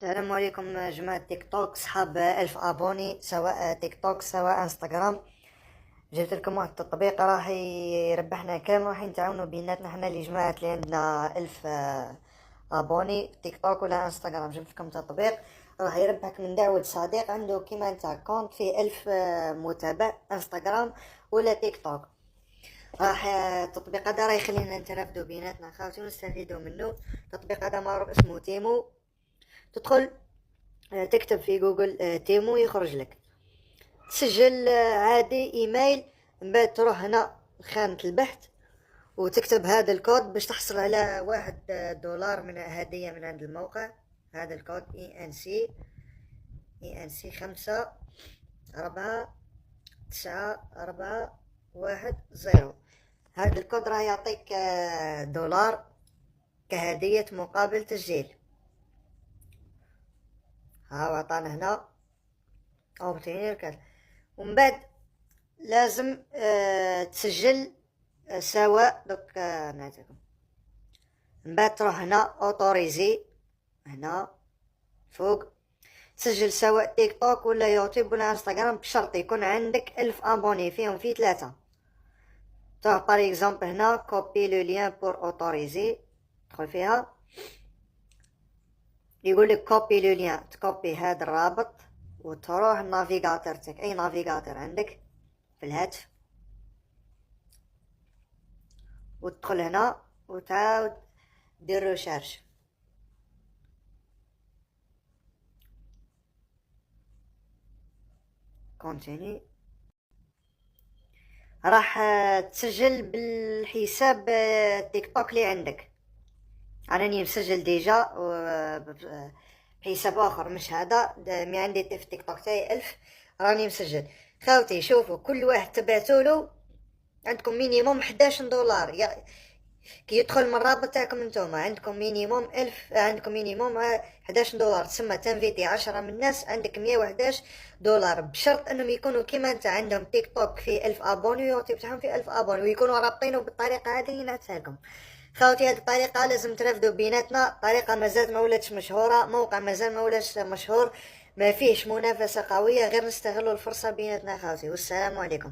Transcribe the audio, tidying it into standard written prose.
السلام عليكم جماعة تيك توك، صحاب 1000 أبوني سواء تيك توك سواء انستغرام. جبت لكم واحد التطبيق راح يربحنا كامل، راح نتعاونوا بيناتنا حنا اللي جماعة اللي عندنا 1000 أبوني تيك توك ولا انستغرام. جبت لكم تطبيق راح يربحك من دعوة صديق عنده كيما نتا كونت فيه 1000 متابع انستغرام ولا تيك توك. راح التطبيق هذا راه يخلينا نترافدوا بيناتنا خاوتي ونستفيدوا منه. التطبيق هذا معروف اسمه تيمو. تدخل تكتب في جوجل تيمو يخرج لك، تسجل عادي ايميل، من بعد تروح هنا خانة البحث وتكتب هذا الكود باش تحصل على $1 من هدية من عند الموقع. هذا الكود ENC 5494110. هذا الكود راه يعطيك $1 كهدية مقابل تسجيل. ها عطانا هنا اوبتينير كذا، ومن بعد لازم تسجل سواء دوك نعطيكم. من بعد تروح هنا اوتوريزي هنا فوق، تسجل سواء تيك توك ولا يوتيوب ولا انستغرام بشرط يكون عندك 1000 أبوني فيهم في 3. تروح بار اكزومبل هنا كوبي لو لين بور اوتوريزي، تدخل فيها يقول لك كوبي لو لين، تكوبي هذا الرابط وتروح النافيغاتور تاعك، اي نافيغاتور عندك في الهاتف، وتدخل هنا وتعاود دير ريشيرش. كونتيني راح تسجل بالحساب تيك توك اللي عندك. راني مسجل ديجا بحساب اخر مش هذا، مي عندي في تيك توك تاعي 1000 راني مسجل. خاوتي شوفوا، كل واحد تبعتولو عندكم مينيموم $11. كي يدخل من الرابط تاعكم نتوما عندكم مينيموم 1000، عندكم مينيموم $11. تسمى تنفيتي 10 من الناس عندك $111، بشرط انهم يكونوا كيما انت عندهم تيك توك في 1000 أبوني ويوتيوب تاعهم في 1000 أبوني ويكونوا رابطينه بالطريقة هذه اللي نعتها لكم. خاوتي هذه الطريقة لازم ترفدوا بيناتنا، طريقة مازالت ما ولاتش مشهورة، موقع مازال ما ولاش مشهور، ما فيهش منافسة قوية، غير نستغلوا الفرصة بيناتنا خاوتي. والسلام عليكم.